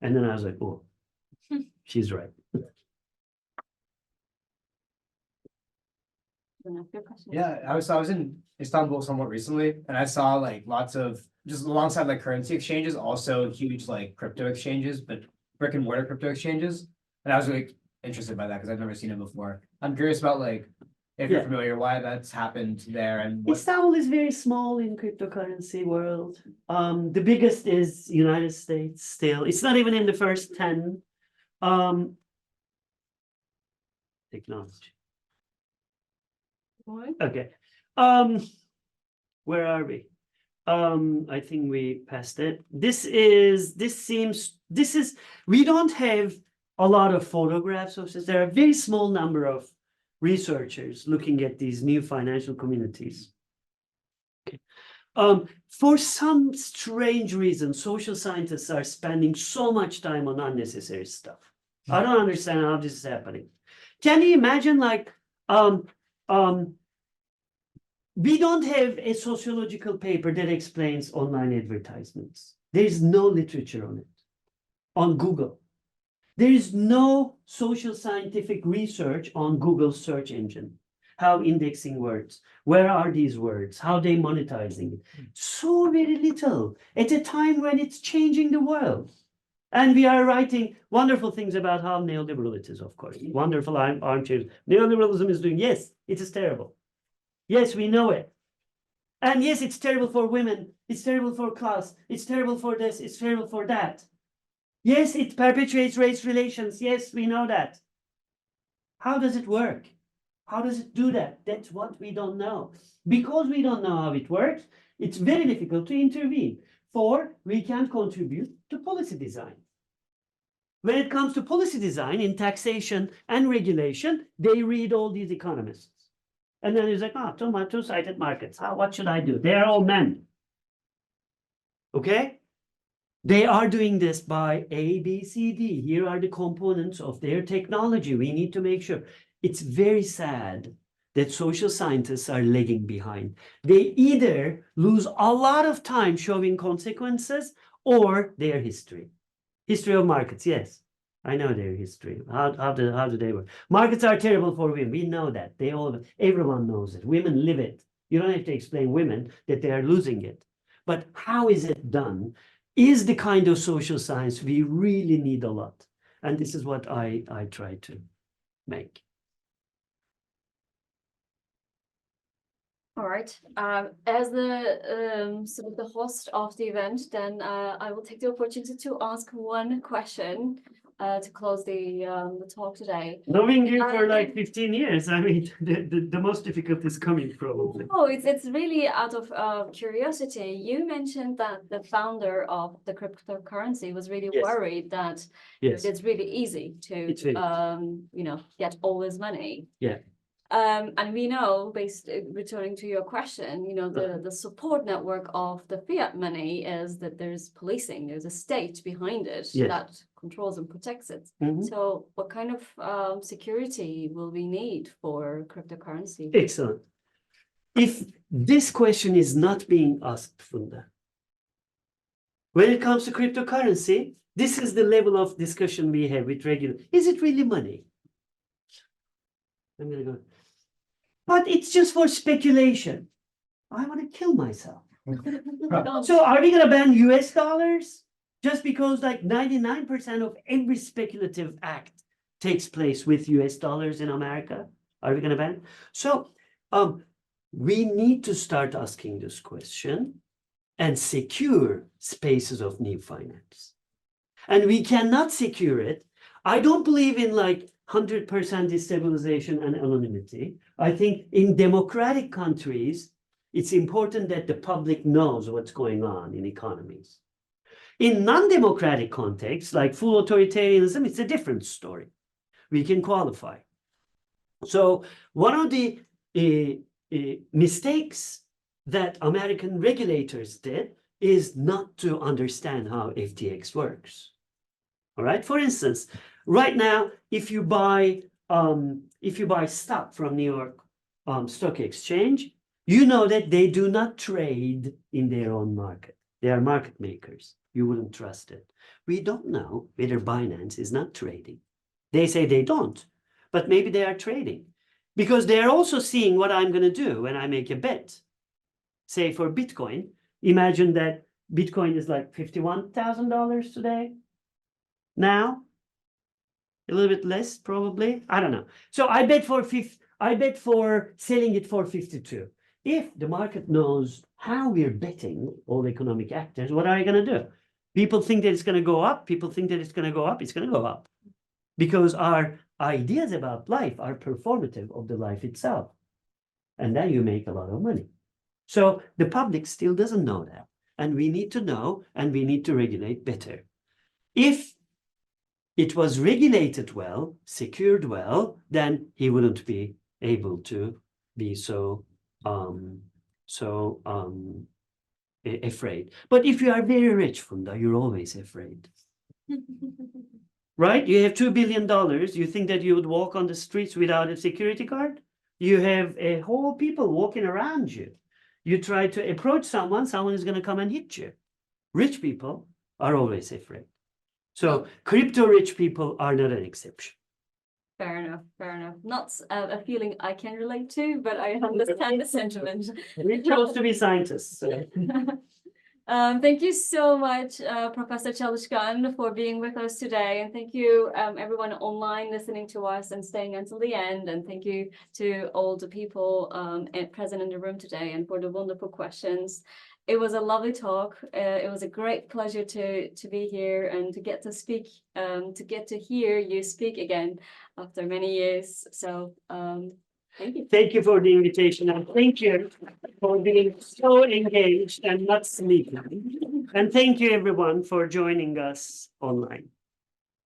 And then I was like, oh, she's right. Yeah, I was in Istanbul somewhat recently, and I saw like lots of just alongside like currency exchanges, also huge like crypto exchanges, but brick and mortar crypto exchanges. And I was really interested by that because I've never seen it before. I'm curious about like if you're Yeah. familiar why that's happened there and what. Istanbul is very small in cryptocurrency world. The biggest is United States still. It's not even in the first 10. Technology. Okay. Where are we? I think we passed it. We don't have a lot of photographs of this. There are a very small number of researchers looking at these new financial communities. Okay. For some strange reason, social scientists are spending so much time on unnecessary stuff. I don't understand how this is happening. Can you imagine like we don't have a sociological paper that explains online advertisements. There is no literature on it. On Google. There is no social scientific research on Google's search engine. How indexing works. Where are these words? How they monetizing it? So very little at a time when it's changing the world. And we are writing wonderful things about how neoliberal it is, of course. Wonderful armchairs. Neoliberalism is doing, yes, it is terrible. Yes, we know it. And yes, it's terrible for women. It's terrible for class. It's terrible for this. It's terrible for that. Yes, it perpetuates race relations. Yes, we know that. How does it work? How does it do that? That's what we don't know. Because we don't know how it works, it's very difficult to intervene. For we can contribute to policy design. When it comes to policy design in taxation and regulation, they read all these economists. And then he's like, two-sided markets. What should I do? They are all men. Okay? They are doing this by A, B, C, D. Here are the components of their technology. We need to make sure. It's very sad that social scientists are lagging behind. They either lose a lot of time showing consequences or their history. History of markets, yes. I know their history. How do they work? Markets are terrible for women. We know that. Everyone knows it. Women live it. You don't have to explain women that they are losing it. But how is it done is the kind of social science we really need a lot. And this is what I try to make. All right. As the sort of the host of the event, then I will take the opportunity to ask one question to close the talk today. Knowing you for like 15 years, I mean, the most difficult is coming probably. Oh, it's really out of curiosity. You mentioned that the founder of the cryptocurrency was really Yes. worried that Yes. it's really easy to It's very get all this money. Yeah. And we know, returning to your question, the support network of the fiat money is that there's policing, there's a state behind it Yes. that controls and protects it. Mhm. So what kind of security will we need for cryptocurrency? Excellent. If this question is not being asked, Funda, when it comes to cryptocurrency, this is the level of discussion we have with regular. Is it really money? I'm going to go. But it's just for speculation. I want to kill myself. So are we going to ban US dollars? Just because like 99% of every speculative act takes place with US dollars in America? Are we going to ban? So we need to start asking this question and secure spaces of new finance. And we cannot secure it. I don't believe in like 100% destabilization and anonymity. I think in democratic countries, it's important that the public knows what's going on in economies. In non-democratic contexts, like full authoritarianism, it's a different story. We can qualify. So one of the mistakes that American regulators did is not to understand how FTX works. All right. For instance, right now, if you buy stock from New York Stock Exchange, you know that they do not trade in their own market. They are market makers. You wouldn't trust it. We don't know whether Binance is not trading. They say they don't, but maybe they are trading because they are also seeing what I'm going to do when I make a bet. Say for Bitcoin, imagine that Bitcoin is like $51,000 today. Now, a little bit less probably. I don't know. So I bet for selling it for 52. If the market knows how we're betting, all economic actors, what are you going to do? People think that it's going to go up. People think that it's going to go up. It's going to go up because our ideas about life are performative of the life itself. And then you make a lot of money. So the public still doesn't know that. And we need to know, and we need to regulate better. If it was regulated well, secured well, then he wouldn't be able to be so afraid. But if you are very rich, Funda, you're always afraid. Right? You have $2 billion. You think that you would walk on the streets without a security guard? You have a whole people walking around you. You try to approach someone is going to come and hit you. Rich people are always afraid. So crypto rich people are not an exception. Fair enough, fair enough. Not a feeling I can relate to, but I understand the sentiment. We chose to be scientists. So. Thank you so much, Professor Caliskan, for being with us today. And thank you, everyone online listening to us and staying until the end. And thank you to all the people present in the room today and for the wonderful questions. It was a lovely talk. It was a great pleasure to be here and to get to speak, to get to hear you speak again after many years. So thank you. Thank you for the invitation, and thank you for being so engaged and not sleeping. And thank you everyone for joining us online.